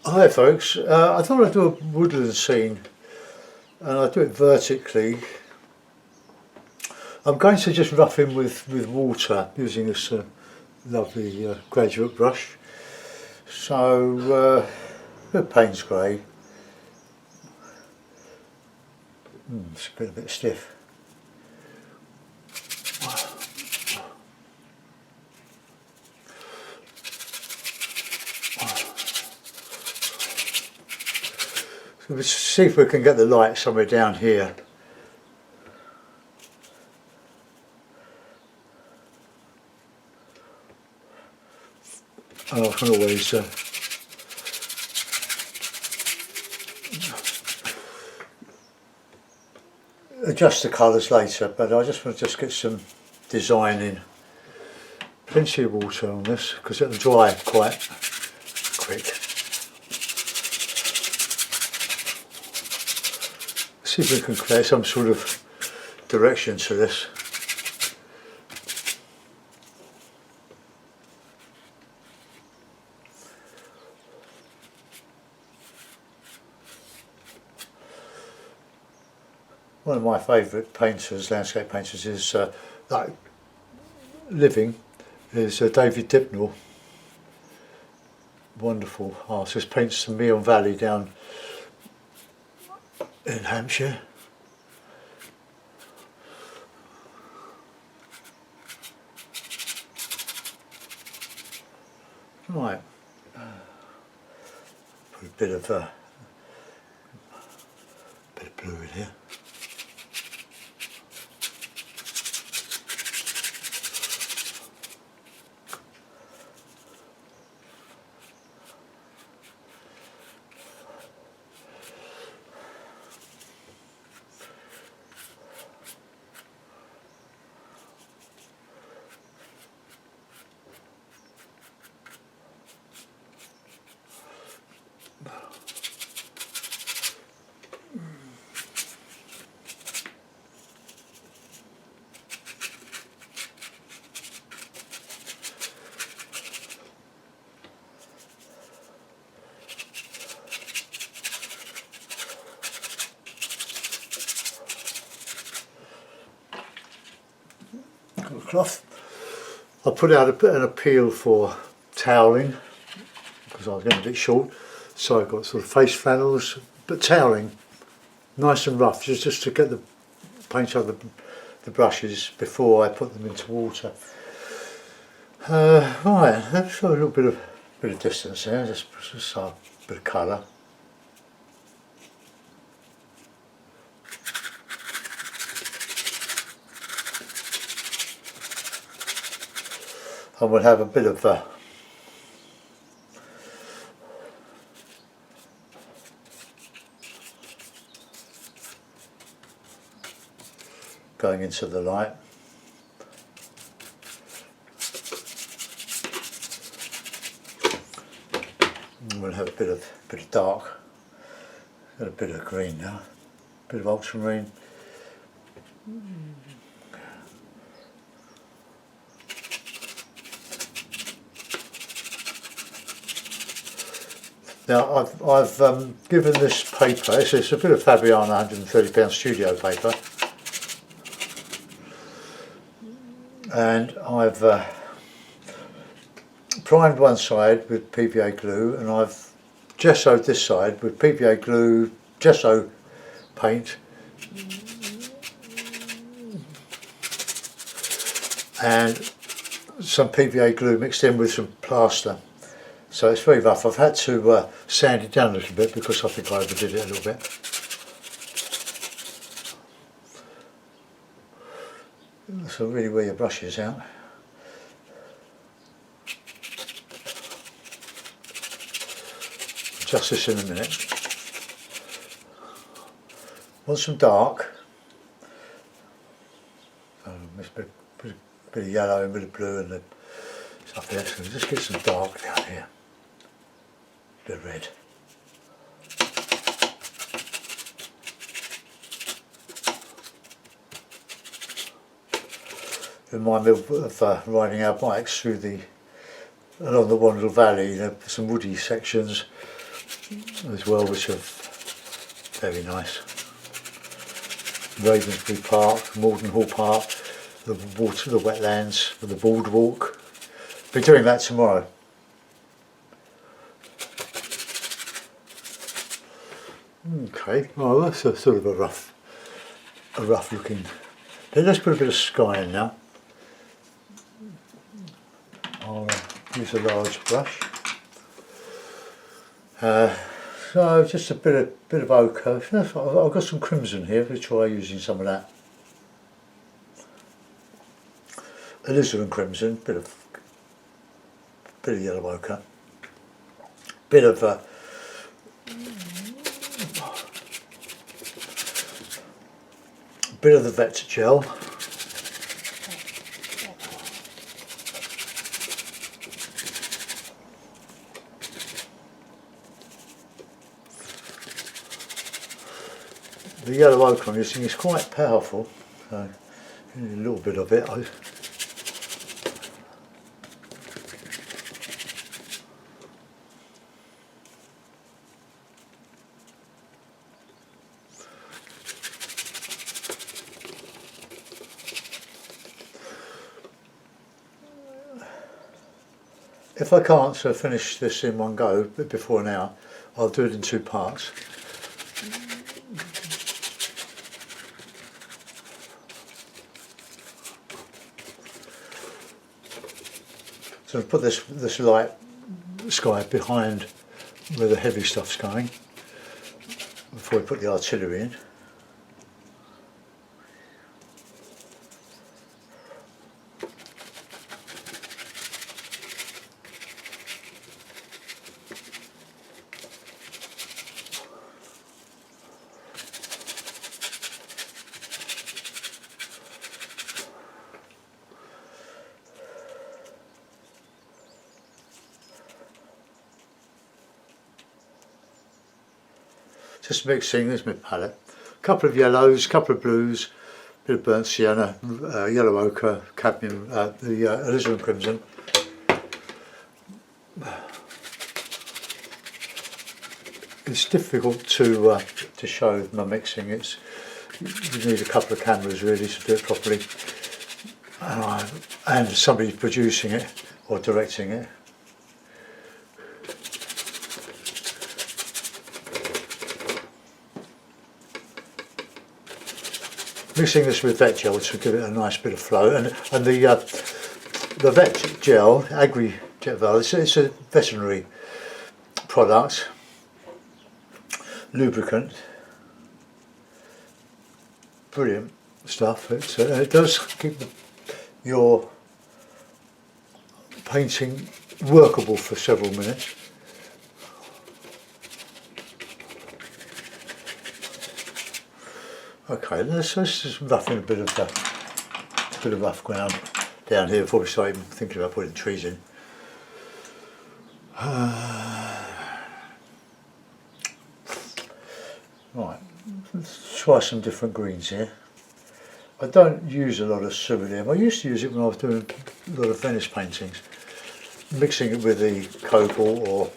Hi folks, I thought I'd do a woodland scene and I'll do it vertically. I'm going to just rough in with water using this lovely graduate brush. So, Payne's grey. It's a bit stiff. So let's see if we can get the light somewhere down here. And I can always adjust the colours later, but I just want to get some design in. Plenty of water on this because it'll dry quite quick. See if we can create some sort of direction to this. One of my favourite painters, landscape painters, is living, is David Dipnell. Wonderful artist, paints the Meon Valley down in Hampshire. Right, put a bit of blue in here. Cloth. I put out an appeal for toweling because I was getting a bit short, so I got sort of face flannels, but toweling, nice and rough, just to get the paint over the brushes before I put them into water. Right, let's show a little bit of distance there, just a bit of colour. And we'll have a bit of going into the light. And we'll have a bit of dark, and a bit of green now, a bit of ultramarine. Now I've given this paper, it's a bit of Fabriana £130 studio paper, and I've primed one side with PVA glue, and I've gessoed this side with PVA glue, gesso paint, and some PVA glue mixed in with some plaster. So it's very rough. I've had to sand it down a little bit because I think I overdid it a little bit. So really wear your brushes out. Adjust this in a minute. Want some dark. There's a bit of yellow and a bit of blue and the stuff there. So just get some dark down here. Bit of red. Remind me of riding our bikes along the Wandle Valley. There are some woody sections as well, which are very nice. Ravensbury Park, Malden Hall Park, the wetlands, the boardwalk. Be doing that tomorrow. Okay, well that's a sort of a rough looking. Then let's put a bit of sky in now. I'll use a large brush. So just a bit of ochre. I've got some crimson here. We'll try using some of that. Alizarin crimson, bit of yellow ochre, bit of the vet gel. The yellow ochre I'm using is quite powerful, so a little bit of it. If I can't finish this in one go before an hour, I'll do it in 2 parts. So I'll put this light sky behind where the heavy stuff's going before we put the artillery in. Just mixing, there's my palette. A couple of yellows, a couple of blues, a bit of burnt sienna, yellow ochre, cadmium, the alizarin crimson. It's difficult to show my mixing. You need a couple of cameras really to do it properly, and somebody producing it or directing it. Mixing this with vet gel to give it a nice bit of flow, and the vet gel, Agri Jet Val, it's a veterinary product, lubricant, brilliant stuff. It does keep your painting workable for several minutes. Okay, let's just rough in a bit of rough ground down here before we start even thinking about putting trees in. Right, let's try some different greens here. I don't use a lot of cerulean. I used to use it when I was doing a lot of Venice paintings, mixing it with the cobalt or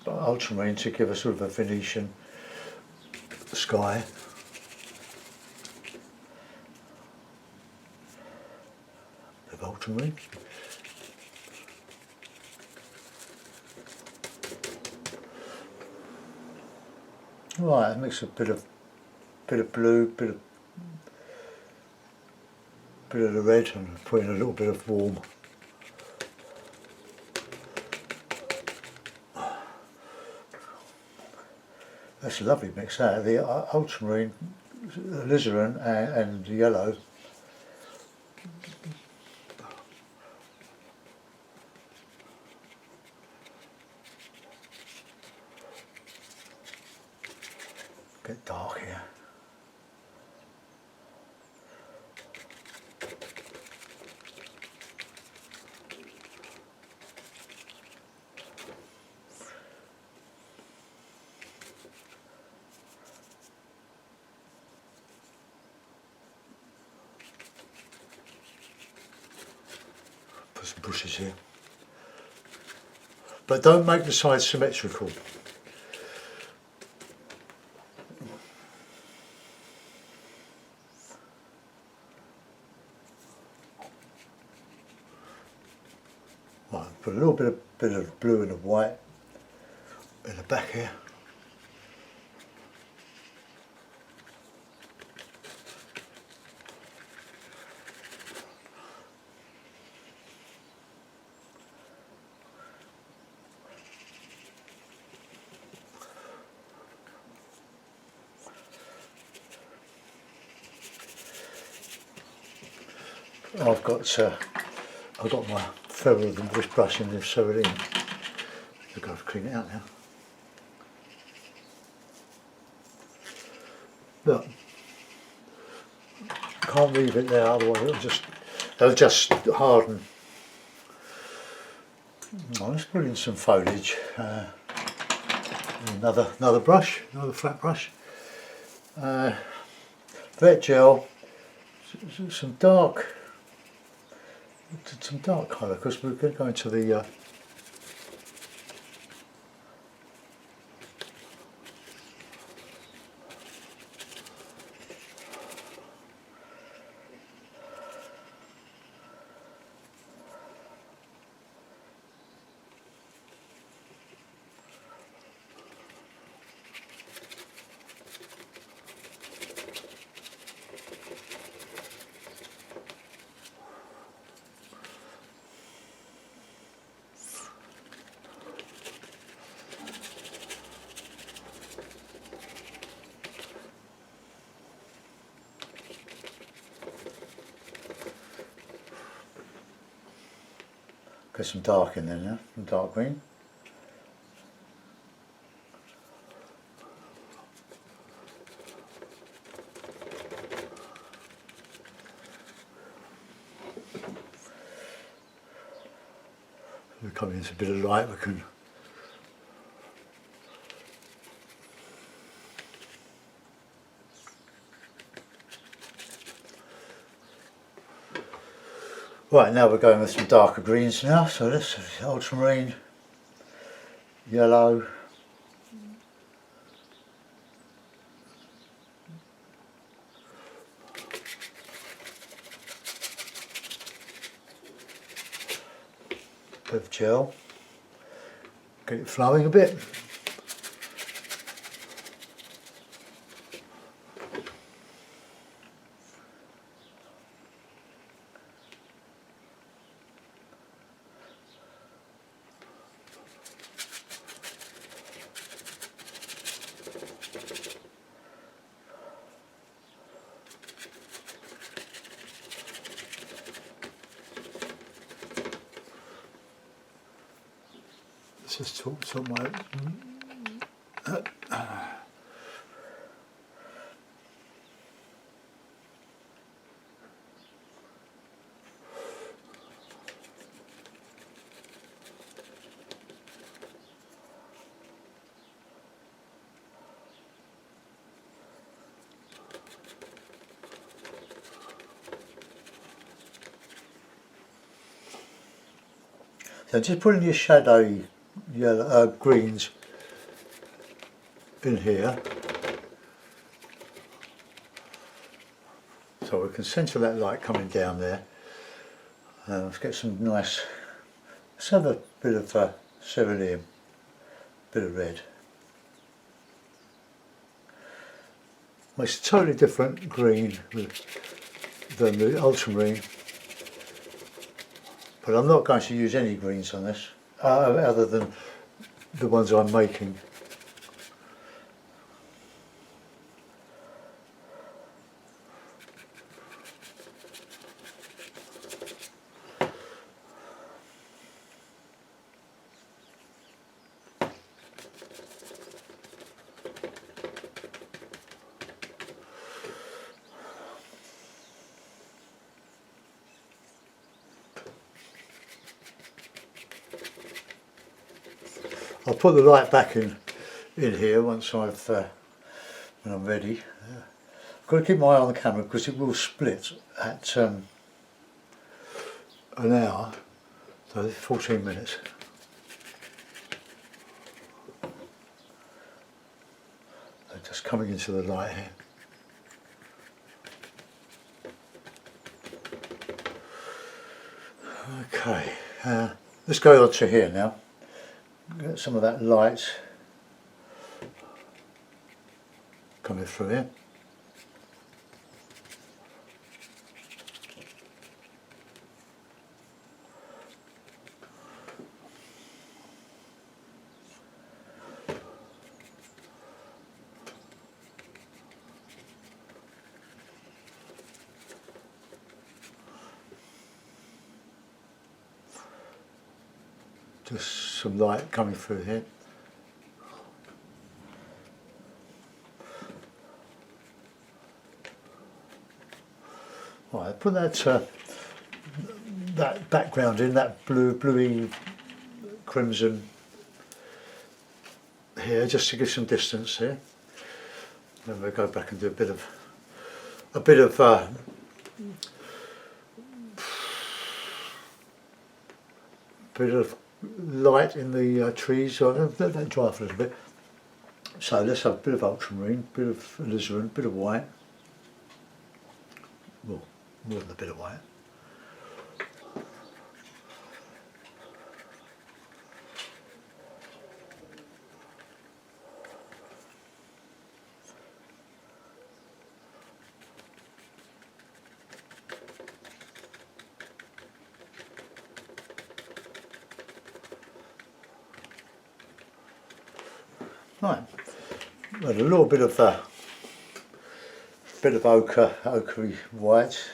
the ultramarine to give a sort of a Venetian sky. Ultramarine. Right, mix a bit of blue, bit of the red, and put in a little bit of warm. That's a lovely mix there. The ultramarine, alizarin, and the yellow. Get dark here. Put some bushes here. But don't make the sides symmetrical. put a little bit of blue and of white in the back here. I've got my feather and brush brush in this cerulean. I've got to clean it out now. Look, can't leave it there, otherwise it'll just harden. Let's put in some foliage. Another brush, another flat brush. Vet gel, some dark colour, because we're going to go into the get some dark in there now, some dark green. We're coming into a bit of light, we can right, now we're going with some darker greens now, so this is ultramarine, yellow, bit of gel, get it flowing a bit. Let's just talk my so just putting your shadowy yellow greens in here, so we can centre that light coming down there. Let's get some nice, let's have a bit of cerulean, bit of red. Well, it's a totally different green than the ultramarine, but I'm not going to use any greens on this other than the ones I'm making. I'll put the light back in here once when I'm ready. I've got to keep my eye on the camera because it will split at an hour, so 14 minutes. So just coming into the light here. Okay. Let's go on to here now. Get some of that light coming through here. Just some light coming through here. Right, put that that background in, that bluey crimson here, just to give some distance here. Then we'll go back and do a bit of light in the trees. So let that dry for a little bit. So let's have a bit of ultramarine, bit of alizarin, bit of white. Well, more than a bit of white. Right, and a little bit of ochre white.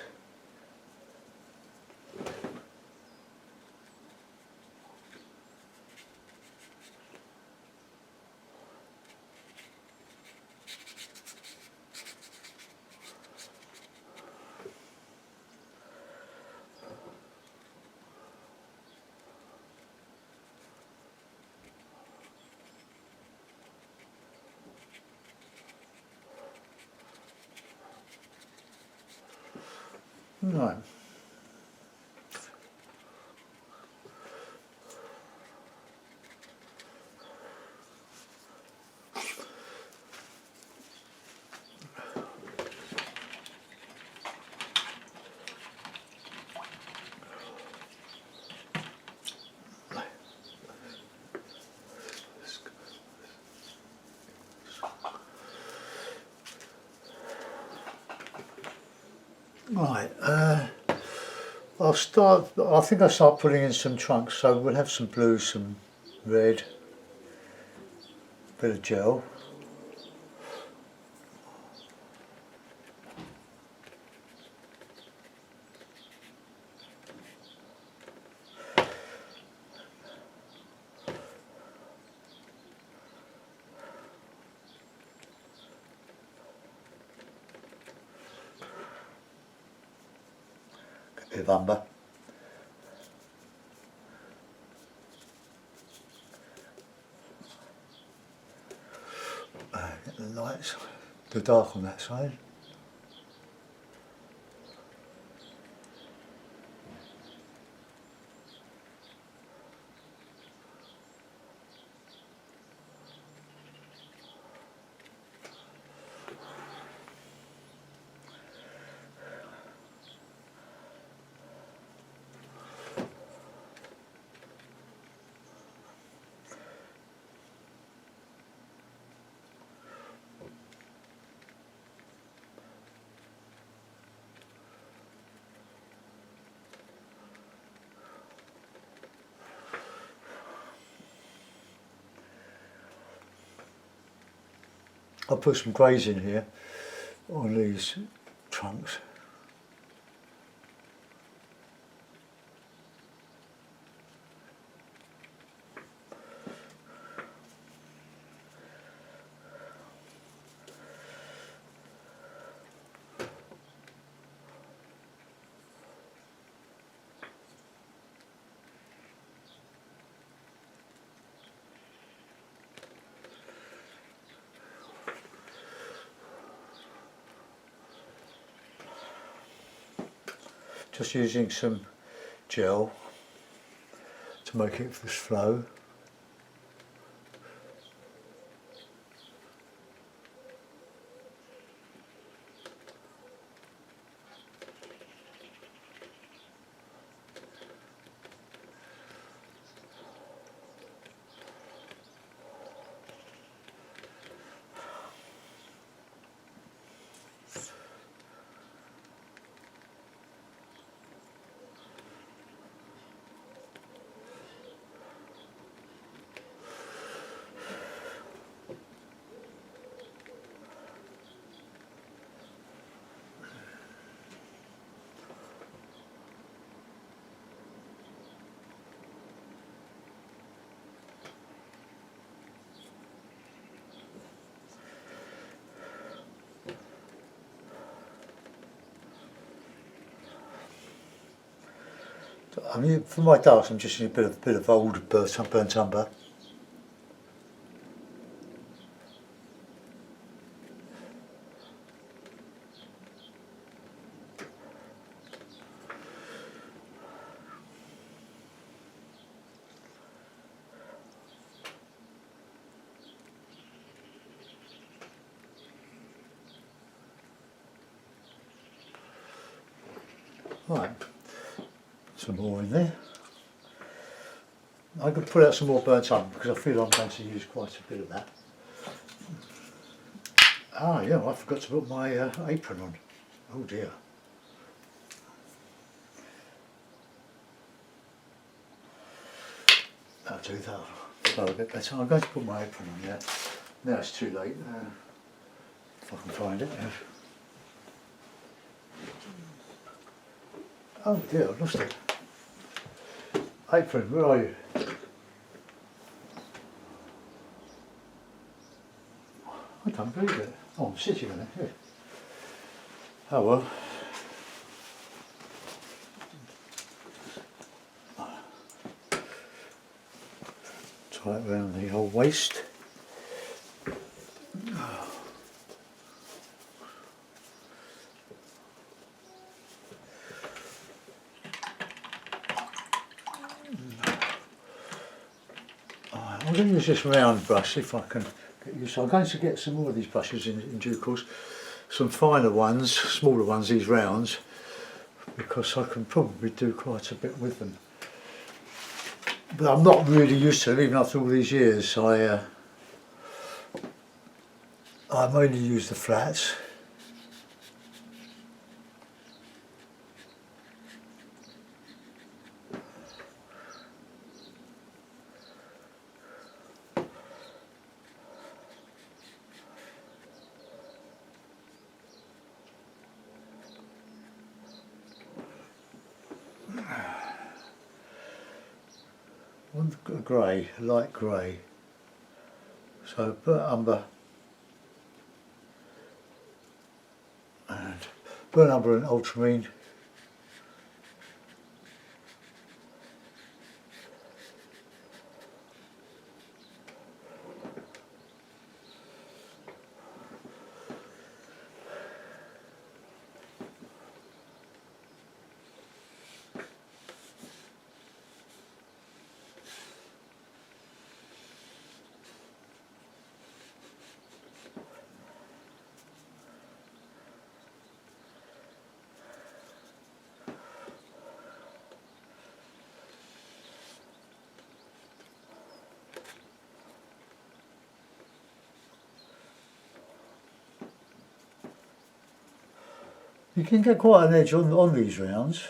Right. Right, I think I'll start putting in some trunks, so we'll have some blue, some red, bit of gel. A bit of umber. Get the lights, the dark on that side. I'll put some greys in here on these trunks. Just using some gel to make it this flow. I mean, for my darks, I'm just using a bit of old burnt umber. Right, some more in there. I could put out some more burnt umber because I feel I'm going to use quite a bit of that. Ah, yeah, I forgot to put my apron on. Oh dear. That'll do that. So a bit better. I'm going to put my apron on now. Now it's too late. If I can find it. Oh dear, I've lost it. Apron, where are you? I can't believe it. Oh, I'm sitting on it. Yeah. Oh well. Tie it around the whole waist. I'm going to use this round brush if I can get used to. I'm going to get some more of these brushes in due course. Some finer ones, smaller ones, these rounds, because I can probably do quite a bit with them. But I'm not really used to it, even after all these years. I mainly use the flats. One grey, light grey. So burnt umber and ultramarine. You can get quite an edge on these rounds.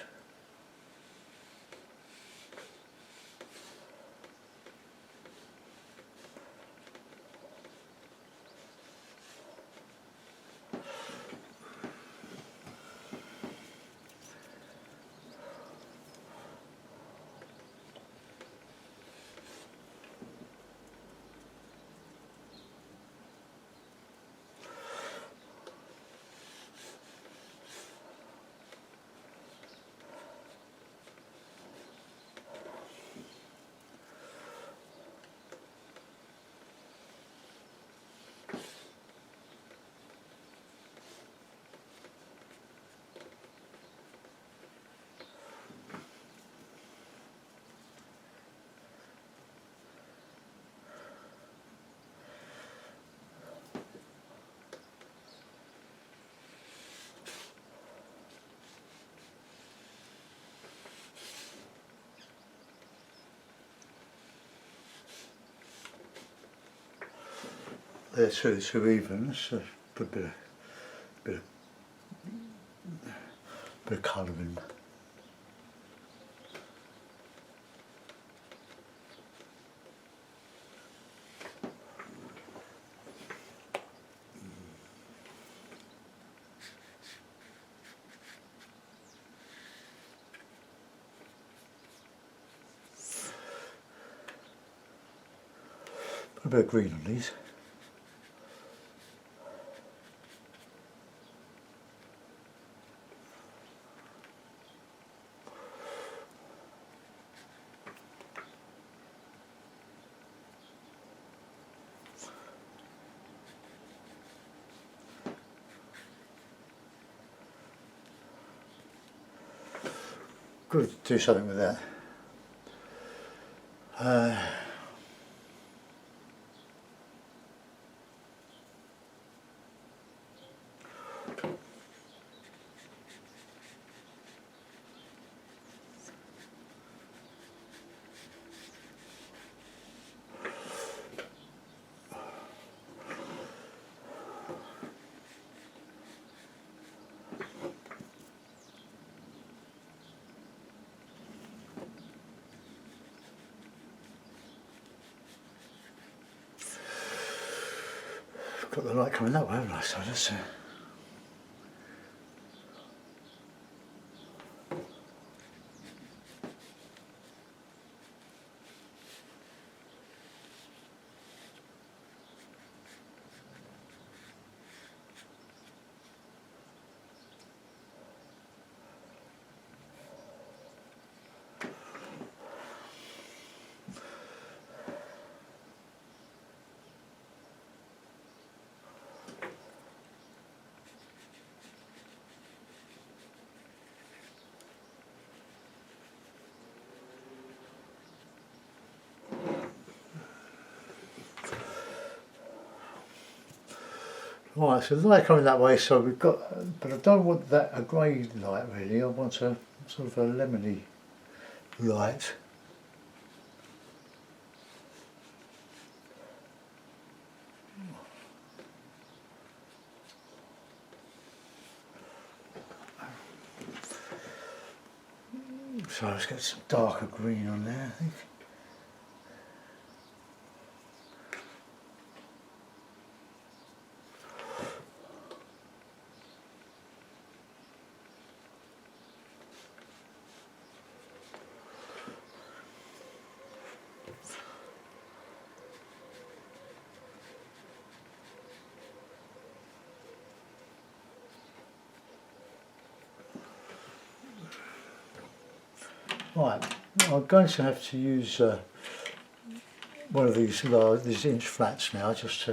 They're two evens, so put a bit of colour in. Put a bit of green on these. got to do something with that. Got the light coming that way, haven't I? So let's right, so the light coming that way, so we've got, but I don't want that a grey light really, I want a sort of a lemony light. So let's get some darker green on there, I think. Right, I'm going to have to use one of these inch flats now, just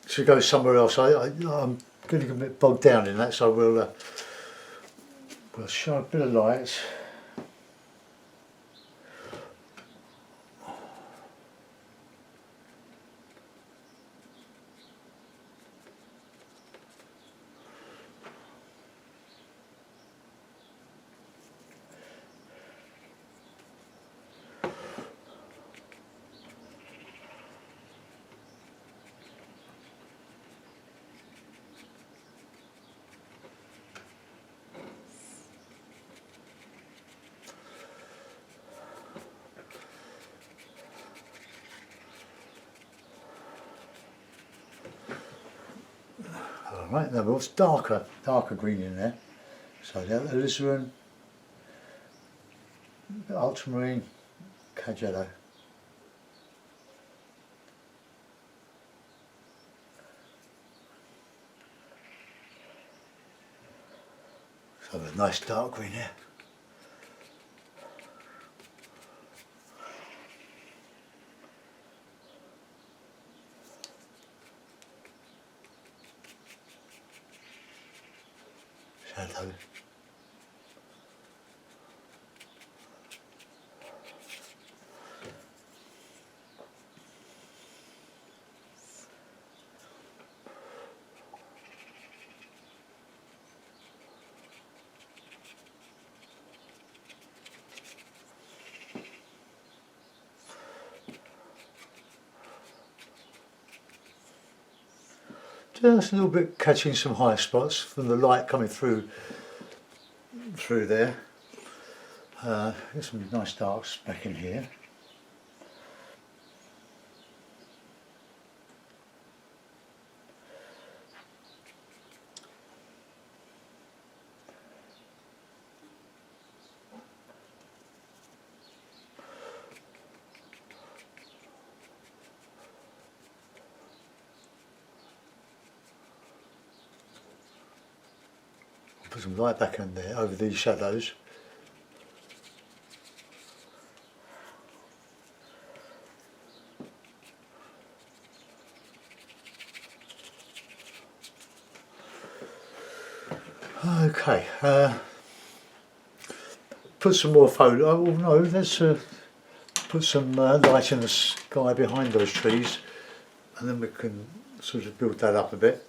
to go somewhere else. I'm getting a bit bogged down in that, so we'll shine a bit of light. Right, now what's darker green in there. So the alizarin, ultramarine, cagello. So a nice dark green here. Shadow. Just a little bit catching some high spots from the light coming through there. Get some nice darks back in here. Put some light back in there over these shadows. Okay, put some more foliage. Oh no, let's put some light in the sky behind those trees, and then we can sort of build that up a bit.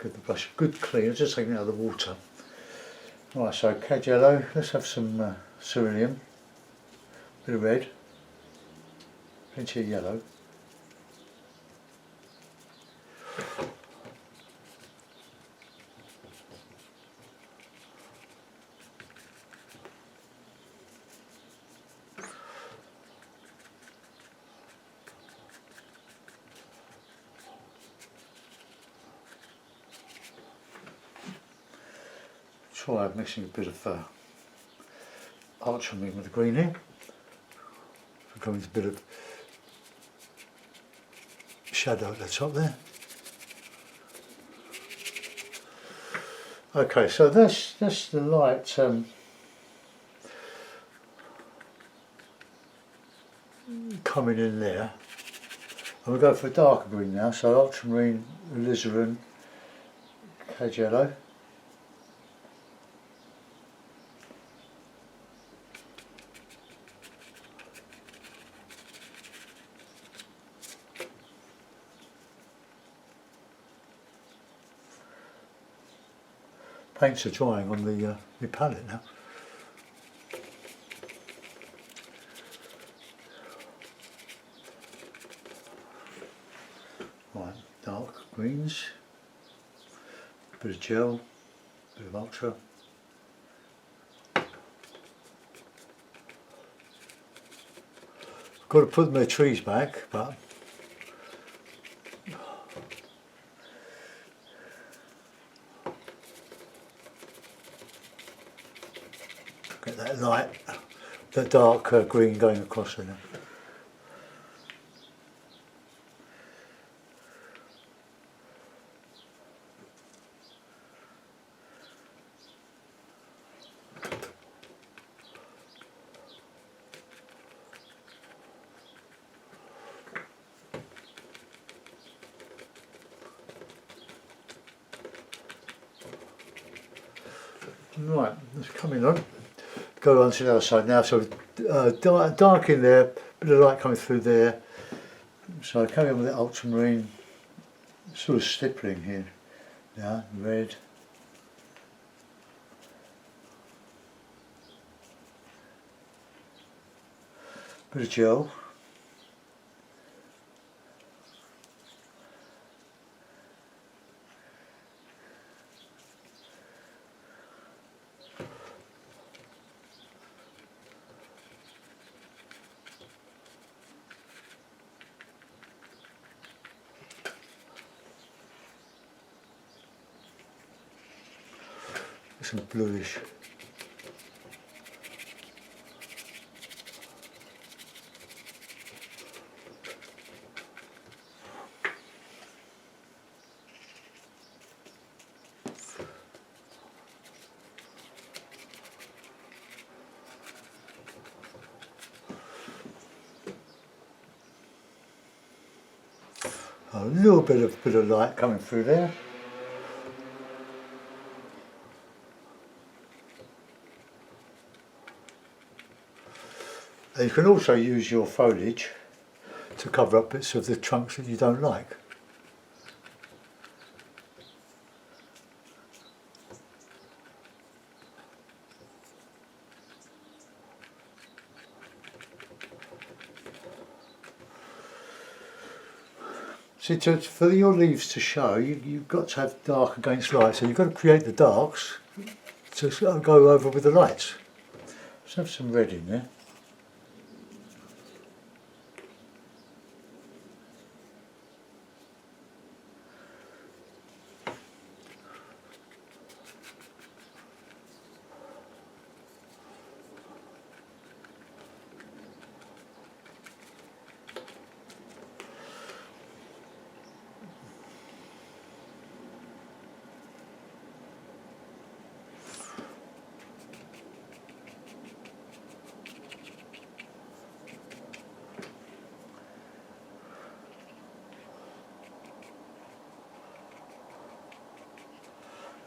Give the brush a good clean, just taking it out of the water. Right, so cad yellow, let's have some cerulean, bit of red, plenty of yellow. Try mixing a bit of ultramarine with the green here. Going with a bit of shadow at the top there. Okay, so that's the light coming in there. And we'll go for a darker green now, so ultramarine, alizarin, cad yellow. Paints are drying on the palette now. Right, dark greens, a bit of gel, a bit of ultra. Got to put my trees back, but get that light, that dark green going across there. Right, it's coming on. Go on to the other side now, so dark in there, bit of light coming through there. So I carry on with the ultramarine, sort of stippling here. Yeah, red. Bit of gel. Some bluish. A little bit of light coming through there. And you can also use your foliage to cover up bits of the trunks that you don't like. See, for your leaves to show, you've got to have dark against light, so you've got to create the darks to go over with the lights. Let's have some red in there.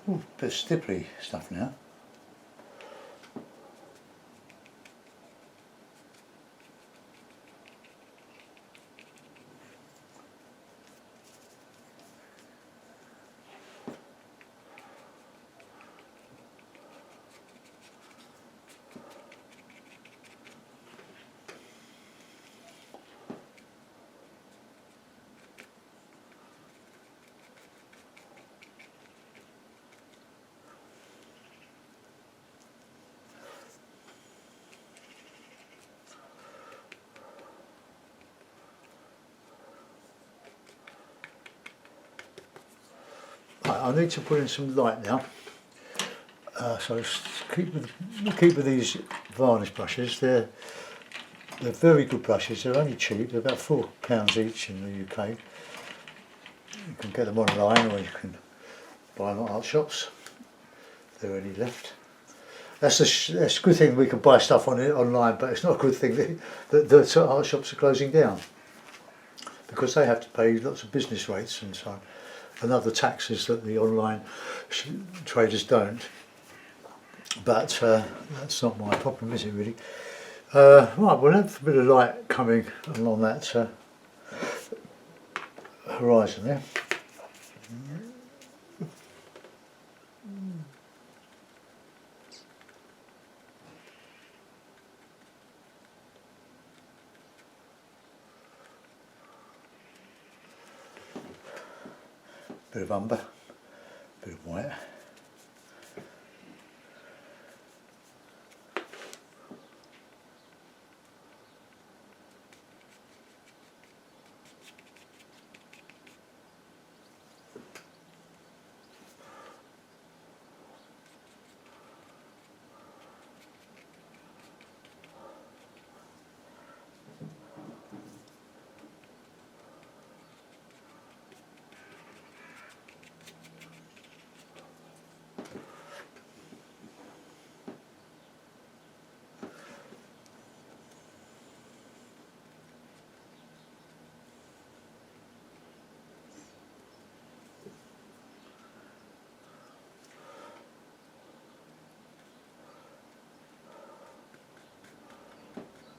Ooh, bit of stipply stuff now. Right, I need to put in some light now. So keep with these varnish brushes. They're very good brushes. They're only cheap. They're about £4 each in the UK. You can get them online, or you can buy them at art shops. They're already left. That's a good thing we can buy stuff on it online, but it's not a good thing that the art shops are closing down, because they have to pay lots of business rates and so on, and other taxes that the online traders don't. But that's not my problem, is it really? Right, we'll have a bit of light coming along that horizon there. Bit of umber, bit of white.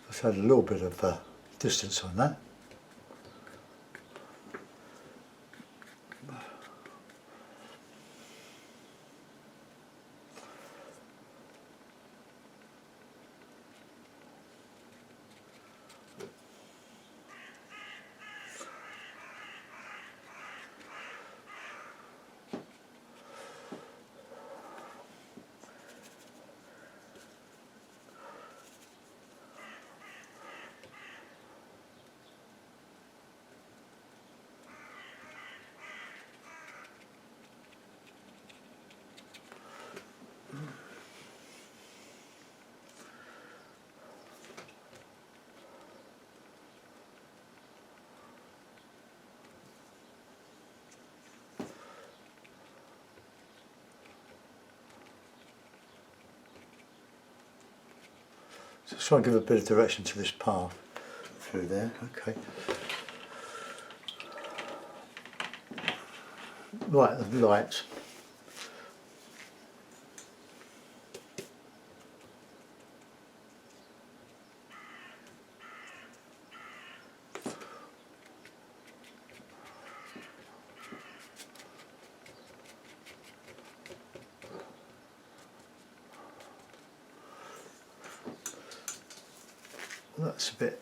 I've had a little bit of distance on that. So let's try and give a bit of direction to this path through there. Okay. Right, the lights. That's a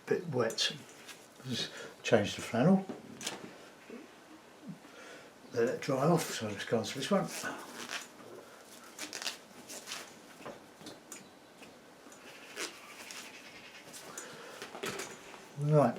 bit wet. Just change the flannel. Let it dry off. So let's go on to this one. Right.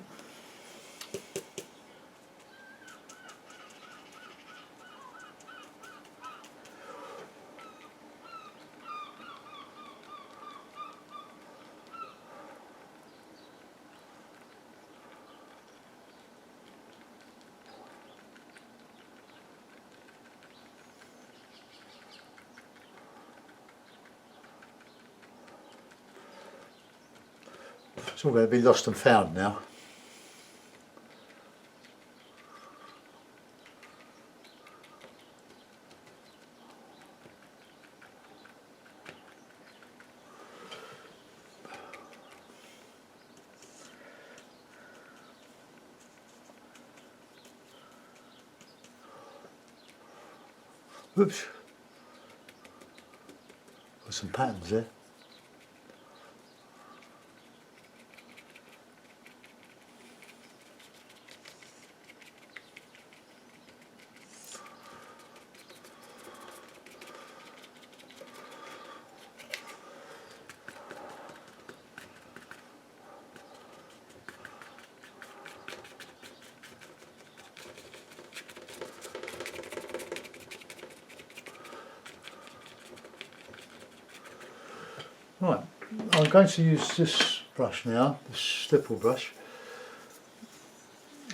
It's all going to be lost and found now. Oops. Got some patterns there. Right, I'm going to use this brush now, this stipple brush.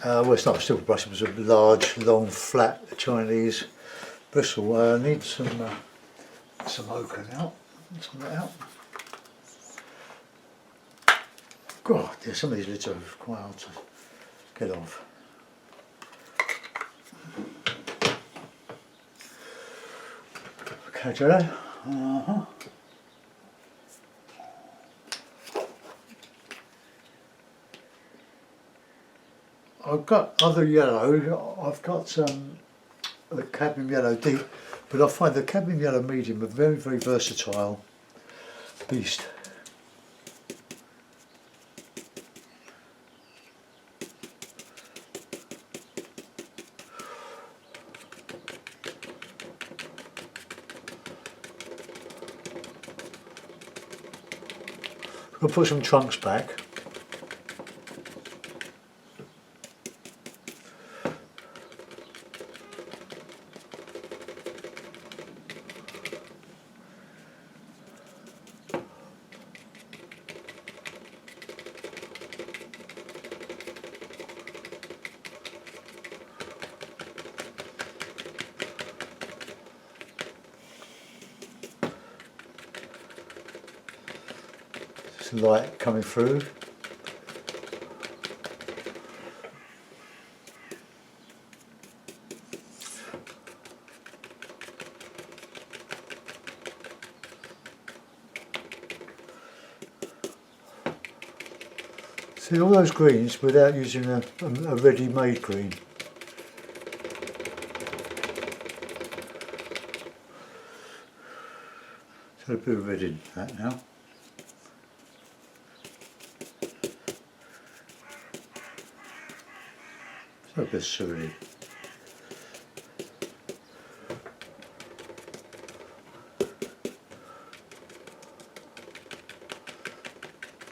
Well, it's not a stipple brush, it was a large, long, flat Chinese bristle. I need some ochre now. Some of that out. God, yeah, some of these lids are quite hard to get off. Okay, Jello. I've got other yellow. I've got the cadmium yellow deep, but I find the cadmium yellow medium a very, very versatile beast. We'll put some trunks back. Some light coming through. See all those greens without using a ready-made green. So a bit of red in that now. A bit silly.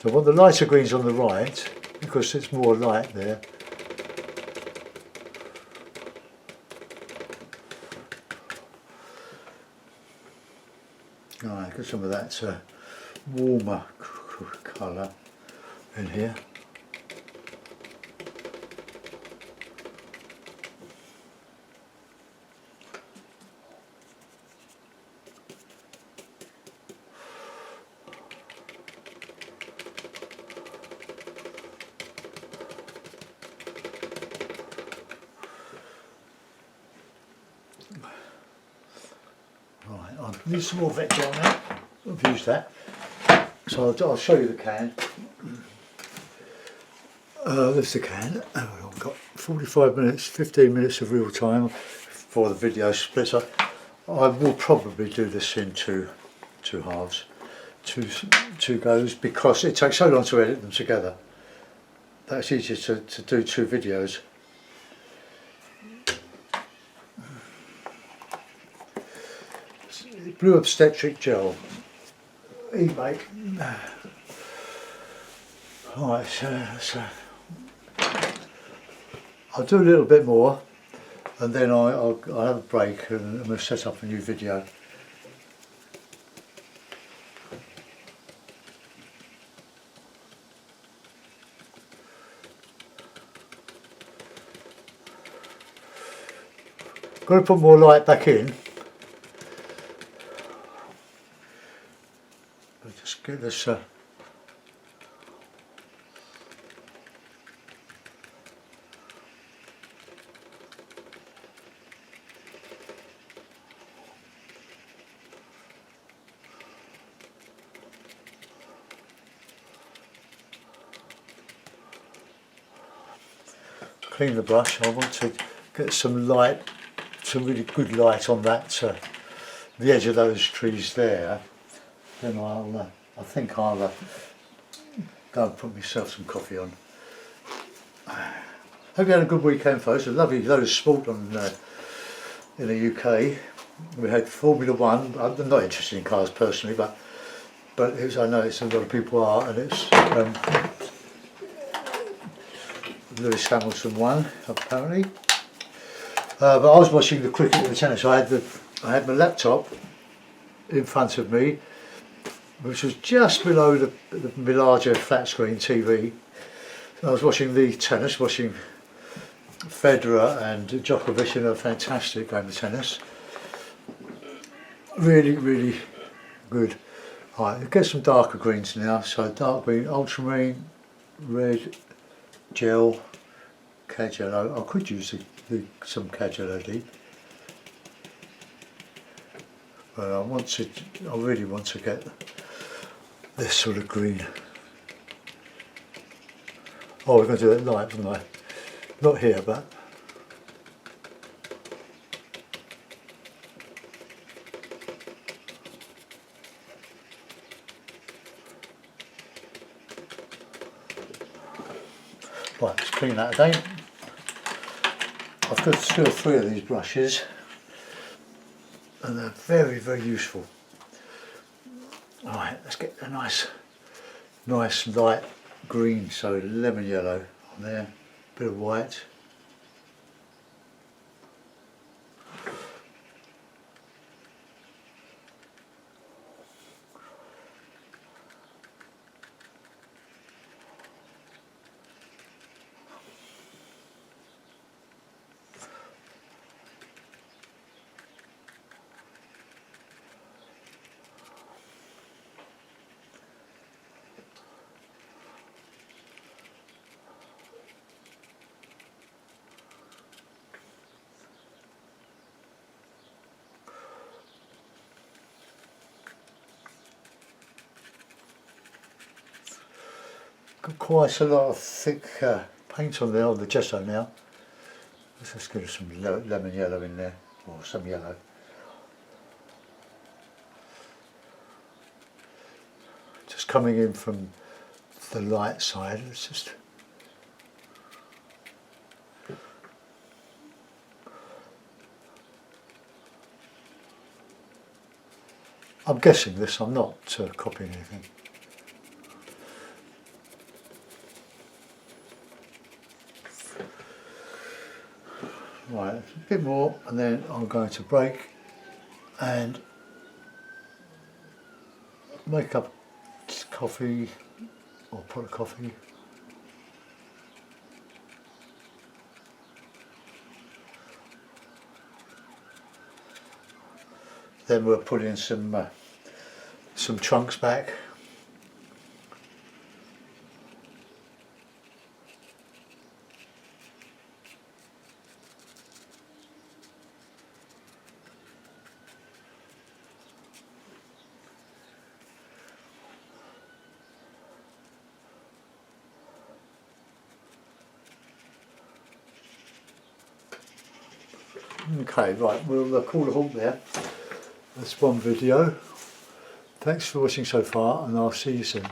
So I want the lighter greens on the right because it's more light there. Alright, got some of that warmer colour in here. I'll use some more vet gel now. I've used that. So I'll show you the can. There's the can. I've got 45 minutes, 15 minutes of real time before the video splits up. I will probably do this in two halves, two goes, because it takes so long to edit them together. That's easier to do two videos. Blue obstetric gel, eBay. Right, so I'll do a little bit more, and then I'll have a break and we'll set up a new video. Got to put more light back in. Just get this clean the brush. I want to get some light, some really good light on that, the edge of those trees there. Then I think I'll go and put myself some coffee on. Hope you had a good weekend, folks. A lovely load of sport on in the UK. We had Formula One. I'm not interested in cars personally, but it was, I know it's a lot of people are, and it's Lewis Hamilton won apparently. But I was watching the cricket and the tennis. So I had my laptop in front of me, which was just below the larger flat screen TV. I was watching the tennis, watching Federer and Djokovic in a fantastic game of tennis. Really, really good. Right, we'll get some darker greens now. So dark green, ultramarine, red, gel, cad yellow. I could use some cad yellow deep. But I really want to get this sort of green. Oh, we're going to do it light, aren't I? Not here, but right, let's clean that again. I've got 2 or 3 of these brushes, and they're very, very useful. Alright, let's get a nice light green, so lemon yellow on there, bit of white. Got quite a lot of thick paint on there on the gesso now. Let's just get some lemon yellow in there, or some yellow. Just coming in from the light side, it's just I'm guessing this, I'm not copying anything. Right, a bit more, and then I'm going to break and make up coffee, or pot of coffee. Then we'll put in some trunks back. Okay, right, we'll call a halt there. That's one video. Thanks for watching so far, and I'll see you soon.